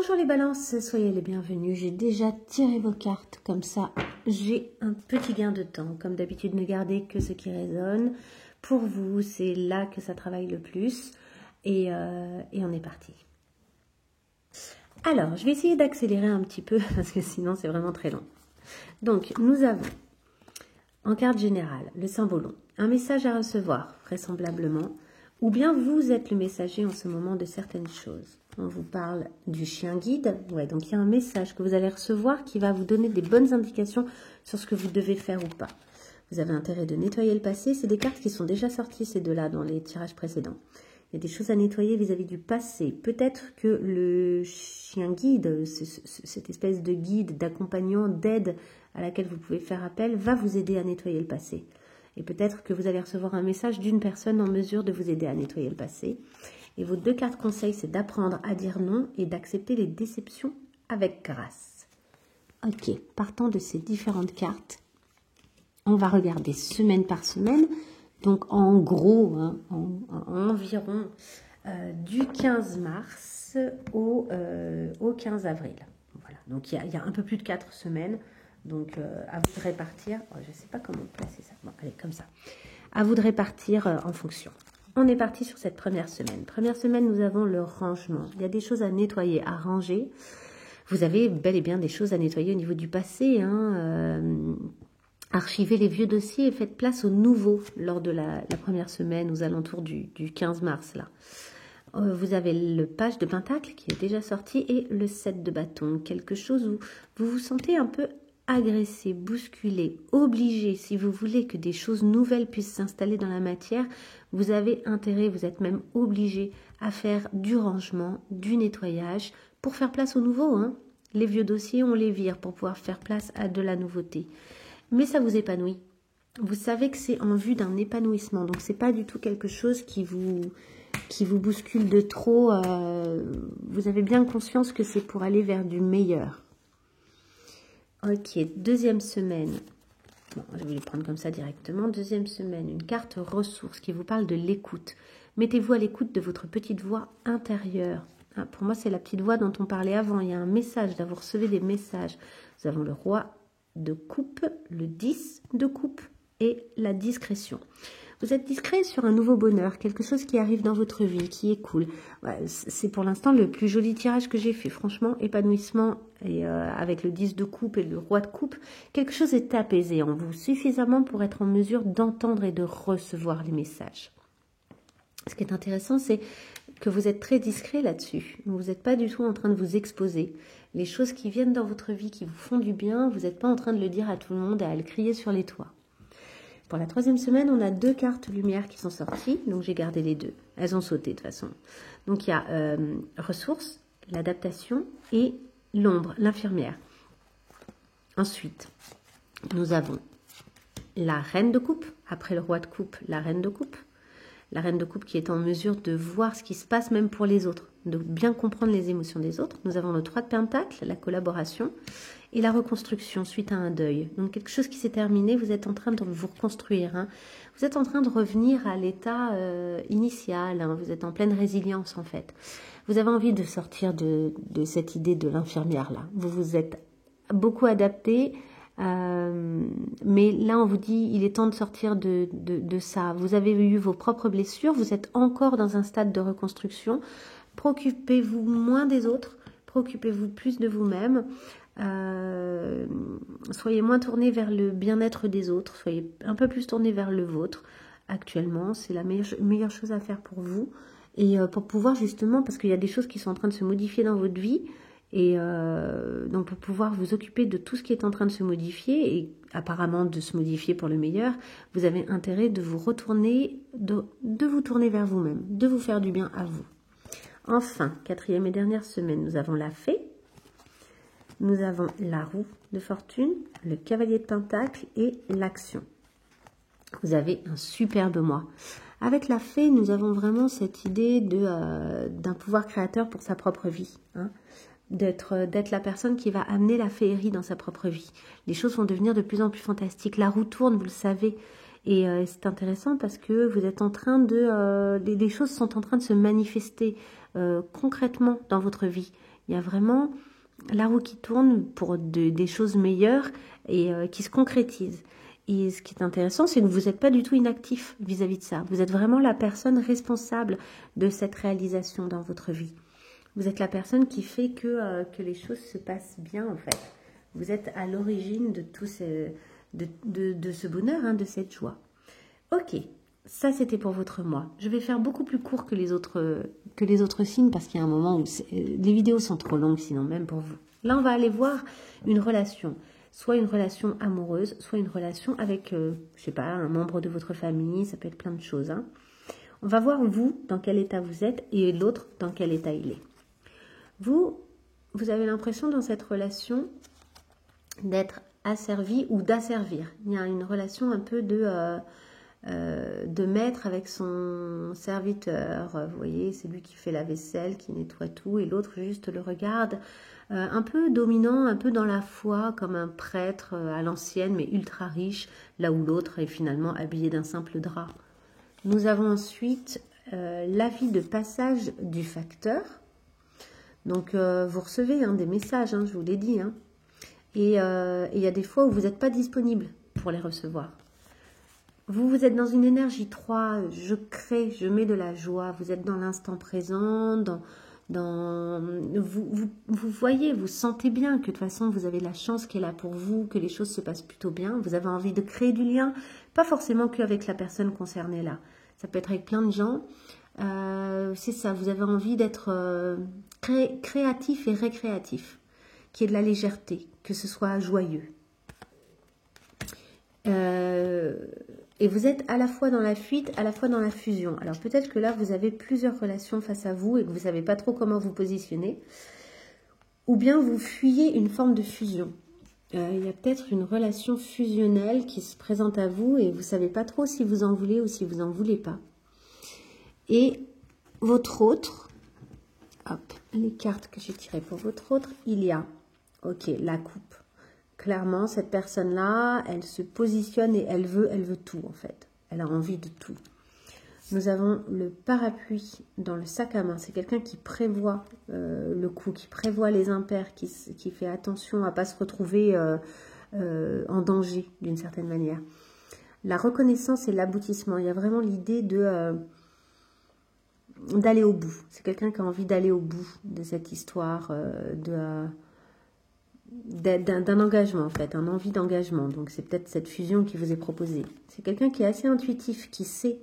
Bonjour les balances, soyez les bienvenus. J'ai déjà tiré vos cartes, comme ça j'ai un petit gain de temps. Comme d'habitude, ne gardez que ce qui résonne. Pour vous, c'est là que ça travaille le plus. Et on est parti. Alors, je vais essayer d'accélérer un petit peu, parce que sinon c'est vraiment très long. Donc, nous avons, en carte générale, le symbolon. Un message à recevoir, vraisemblablement. Ou bien vous êtes le messager en ce moment de certaines choses. On vous parle du chien guide. Ouais, donc il y a un message que vous allez recevoir qui va vous donner des bonnes indications sur ce que vous devez faire ou pas. Vous avez intérêt de nettoyer le passé. C'est des cartes qui sont déjà sorties, ces deux-là, dans les tirages précédents. Il y a des choses à nettoyer vis-à-vis du passé. Peut-être que le chien guide, cette espèce de guide, d'accompagnant, d'aide à laquelle vous pouvez faire appel, va vous aider à nettoyer le passé. Et peut-être que vous allez recevoir un message d'une personne en mesure de vous aider à nettoyer le passé. Et vos deux cartes conseils, c'est d'apprendre à dire non et d'accepter les déceptions avec grâce. Ok, partant de ces différentes cartes, on va regarder semaine par semaine. Donc en gros, environ du 15 mars au 15 avril. Voilà, donc il y a un peu plus de 4 semaines. Donc, à vous de répartir. Oh, je ne sais pas comment placer ça. Bon, allez, comme ça. À vous de répartir en fonction. On est parti sur cette première semaine. Première semaine, nous avons le rangement. Il y a des choses à nettoyer, à ranger. Vous avez bel et bien des choses à nettoyer au niveau du passé. Archivez les vieux dossiers et faites place aux nouveaux lors de la première semaine, aux alentours du 15 mars. Là. Vous avez le page de pentacle qui est déjà sorti et le 7 de bâton. Quelque chose où vous vous sentez un peu agressé, bousculé, obligé, si vous voulez que des choses nouvelles puissent s'installer dans la matière, vous avez intérêt, vous êtes même obligé à faire du rangement, du nettoyage pour faire place au nouveau. Les vieux dossiers, on les vire pour pouvoir faire place à de la nouveauté. Mais ça vous épanouit. Vous savez que c'est en vue d'un épanouissement, donc c'est pas du tout quelque chose qui vous bouscule de trop. Vous avez bien conscience que c'est pour aller vers du meilleur. Ok, deuxième semaine. Bon, je vais les prendre comme ça directement. Deuxième semaine, une carte ressources qui vous parle de l'écoute. Mettez-vous à l'écoute de votre petite voix intérieure. Pour moi, c'est la petite voix dont on parlait avant. Il y a un message, là, vous recevez des messages. Nous avons le roi de coupe, le 10 de coupe et la discrétion. Vous êtes discret sur un nouveau bonheur, quelque chose qui arrive dans votre vie, qui est cool. Ouais, c'est pour l'instant le plus joli tirage que j'ai fait. Franchement, épanouissement et avec le 10 de coupe et le roi de coupe, quelque chose est apaisé en vous suffisamment pour être en mesure d'entendre et de recevoir les messages. Ce qui est intéressant, c'est que vous êtes très discret là-dessus. Vous n'êtes pas du tout en train de vous exposer. Les choses qui viennent dans votre vie, qui vous font du bien, vous n'êtes pas en train de le dire à tout le monde et à le crier sur les toits. Pour la troisième semaine, on a deux cartes lumière qui sont sorties, donc j'ai gardé les deux. Elles ont sauté de toute façon. Donc il y a ressources, l'adaptation et l'ombre, l'infirmière. Ensuite, nous avons la reine de coupe, après le roi de coupe, la reine de coupe. La reine de coupe qui est en mesure de voir ce qui se passe même pour les autres, de bien comprendre les émotions des autres. Nous avons le 3 de pentacle, la collaboration et la reconstruction suite à un deuil. Donc quelque chose qui s'est terminé, vous êtes en train de vous reconstruire. Vous êtes en train de revenir à l'état initial. Vous êtes en pleine résilience en fait. Vous avez envie de sortir de cette idée de l'infirmière là. Vous vous êtes beaucoup adapté. Mais là on vous dit il est temps de sortir de ça. Vous avez eu vos propres blessures, vous êtes encore dans un stade de reconstruction. Préoccupez-vous moins des autres, préoccupez-vous plus de vous-même. Soyez moins tourné vers le bien-être des autres, soyez un peu plus tourné vers le vôtre. Actuellement c'est la meilleure chose à faire pour vous et pour pouvoir justement, parce qu'il y a des choses qui sont en train de se modifier dans votre vie. Et donc pour pouvoir vous occuper de tout ce qui est en train de se modifier et apparemment de se modifier pour le meilleur, vous avez intérêt de vous retourner, de vous tourner vers vous-même, de vous faire du bien à vous. Enfin, quatrième et dernière semaine, nous avons la fée, nous avons la roue de fortune, le cavalier de pentacle et l'action. Vous avez un superbe mois. Avec la fée, nous avons vraiment cette idée d'un pouvoir créateur pour sa propre vie, d'être la personne qui va amener la féerie dans sa propre vie. Les choses vont devenir de plus en plus fantastiques. La roue tourne, vous le savez. Et c'est intéressant parce que vous êtes en train de... les choses sont en train de se manifester concrètement dans votre vie. Il y a vraiment la roue qui tourne pour des choses meilleures et qui se concrétisent. Et ce qui est intéressant, c'est que vous n'êtes pas du tout inactif vis-à-vis de ça. Vous êtes vraiment la personne responsable de cette réalisation dans votre vie. Vous êtes la personne qui fait que les choses se passent bien, en fait. Vous êtes à l'origine de tout de ce bonheur, hein, de cette joie. Ok, ça c'était pour votre mois. Je vais faire beaucoup plus court que les autres signes parce qu'il y a un moment où les vidéos sont trop longues, sinon même pour vous. Là, on va aller voir une relation. Soit une relation amoureuse, soit une relation avec, je sais pas, un membre de votre famille, ça peut être plein de choses. Hein. On va voir vous, dans quel état vous êtes, et l'autre, dans quel état il est. Vous avez l'impression dans cette relation d'être asservi ou d'asservir. Il y a une relation un peu de maître avec son serviteur. Vous voyez, c'est lui qui fait la vaisselle, qui nettoie tout, et l'autre juste le regarde. Un peu dominant, un peu dans la foi, comme un prêtre à l'ancienne, mais ultra riche, là où l'autre est finalement habillé d'un simple drap. Nous avons ensuite l'avis de passage du facteur. Donc, vous recevez des messages, hein, je vous l'ai dit. Hein. Et il y a des fois où vous n'êtes pas disponible pour les recevoir. Vous êtes dans une énergie 3, je crée, je mets de la joie. Vous êtes dans l'instant présent, vous voyez, vous sentez bien que de toute façon, vous avez la chance qui est là pour vous, que les choses se passent plutôt bien. Vous avez envie de créer du lien, pas forcément qu'avec la personne concernée là. Ça peut être avec plein de gens. C'est ça, vous avez envie d'être créatif et récréatif, qu'il y ait de la légèreté, que ce soit joyeux. Et vous êtes à la fois dans la fuite, à la fois dans la fusion. Alors peut-être que là, vous avez plusieurs relations face à vous et que vous ne savez pas trop comment vous positionner. Ou bien vous fuyez une forme de fusion. Il y a peut-être une relation fusionnelle qui se présente à vous et vous ne savez pas trop si vous en voulez ou si vous n'en voulez pas. Et votre autre, hop, les cartes que j'ai tirées pour votre autre, il y a, ok, la coupe. Clairement, cette personne-là, elle se positionne et elle veut tout en fait. Elle a envie de tout. Nous avons le parapluie dans le sac à main. C'est quelqu'un qui prévoit le coup, qui prévoit les impairs, qui fait attention à ne pas se retrouver en danger d'une certaine manière. La reconnaissance et l'aboutissement. Il y a vraiment l'idée d'aller au bout. C'est quelqu'un qui a envie d'aller au bout de cette histoire, d'un engagement en fait, un envie d'engagement. Donc c'est peut-être cette fusion qui vous est proposée. C'est quelqu'un qui est assez intuitif, qui sait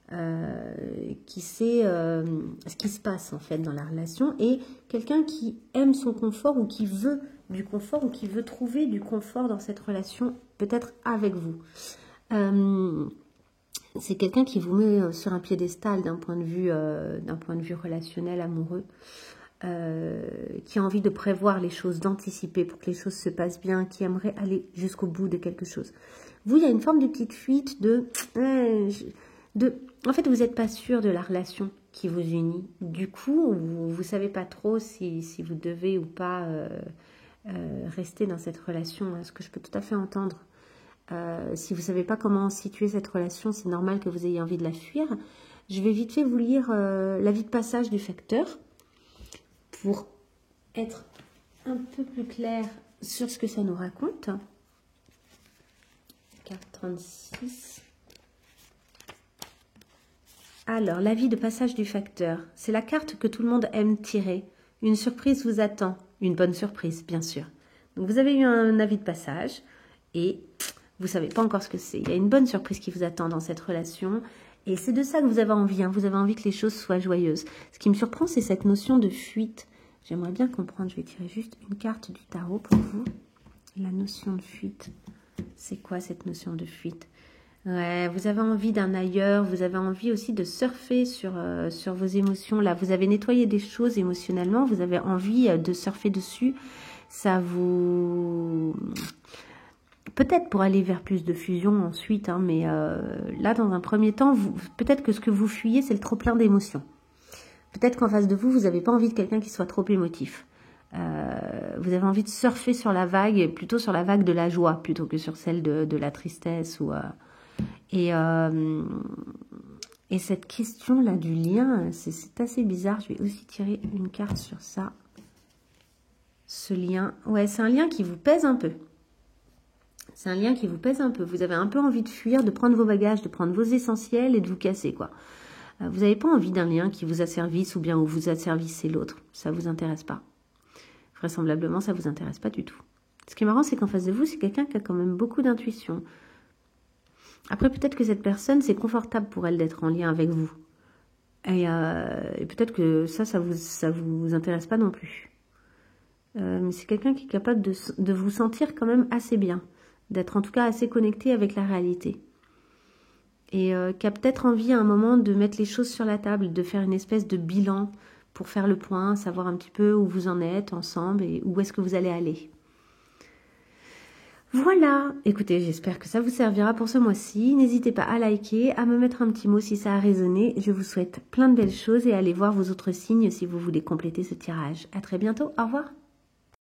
ce qui se passe en fait dans la relation, et quelqu'un qui aime son confort ou qui veut du confort ou qui veut trouver du confort dans cette relation, peut-être avec vous. C'est quelqu'un qui vous met sur un piédestal d'un point de vue relationnel, amoureux. Qui a envie de prévoir les choses, d'anticiper pour que les choses se passent bien, qui aimerait aller jusqu'au bout de quelque chose. Vous, il y a une forme de petite fuite en fait, vous n'êtes pas sûr de la relation qui vous unit. Du coup, vous ne savez pas trop si vous devez ou pas rester dans cette relation. Ce que je peux tout à fait entendre. Si vous ne savez pas comment situer cette relation, c'est normal que vous ayez envie de la fuir. Je vais vite fait vous lire l'avis de passage du facteur, pour être un peu plus clair sur ce que ça nous raconte. Carte 36. Alors, l'avis de passage du facteur. C'est la carte que tout le monde aime tirer. Une surprise vous attend. Une bonne surprise, bien sûr. Donc, vous avez eu un avis de passage et vous ne savez pas encore ce que c'est. Il y a une bonne surprise qui vous attend dans cette relation. Et c'est de ça que vous avez envie. Hein. Vous avez envie que les choses soient joyeuses. Ce qui me surprend, c'est cette notion de fuite. J'aimerais bien comprendre, je vais tirer juste une carte du tarot pour vous. La notion de fuite. C'est quoi cette notion de fuite? Ouais, vous avez envie d'un ailleurs, vous avez envie aussi de surfer sur vos émotions. Là, vous avez nettoyé des choses émotionnellement, vous avez envie de surfer dessus. Ça vous... Peut-être pour aller vers plus de fusion ensuite, hein, mais là, dans un premier temps, peut-être que ce que vous fuyez, c'est le trop-plein d'émotions. Peut-être qu'en face de vous, vous n'avez pas envie de quelqu'un qui soit trop émotif. Vous avez envie de surfer sur la vague, plutôt sur la vague de la joie, plutôt que sur celle de la tristesse. Et cette question-là du lien, c'est assez bizarre. Je vais aussi tirer une carte sur ça. Ce lien, ouais, c'est un lien qui vous pèse un peu. C'est un lien qui vous pèse un peu. Vous avez un peu envie de fuir, de prendre vos bagages, de prendre vos essentiels et de vous casser, quoi. Vous n'avez pas envie d'un lien qui vous asservisse ou bien où vous asservissez l'autre. Ça ne vous intéresse pas. Vraisemblablement, ça ne vous intéresse pas du tout. Ce qui est marrant, c'est qu'en face de vous, c'est quelqu'un qui a quand même beaucoup d'intuition. Après, peut-être que cette personne, c'est confortable pour elle d'être en lien avec vous. Et peut-être que ça vous intéresse pas non plus. Mais c'est quelqu'un qui est capable de vous sentir quand même assez bien. D'être en tout cas assez connecté avec la réalité. Et qui a peut-être envie à un moment de mettre les choses sur la table, de faire une espèce de bilan pour faire le point, savoir un petit peu où vous en êtes ensemble et où est-ce que vous allez aller. Voilà, écoutez, j'espère que ça vous servira pour ce mois-ci. N'hésitez pas à liker, à me mettre un petit mot si ça a résonné. Je vous souhaite plein de belles choses et allez voir vos autres signes si vous voulez compléter ce tirage. À très bientôt, au revoir.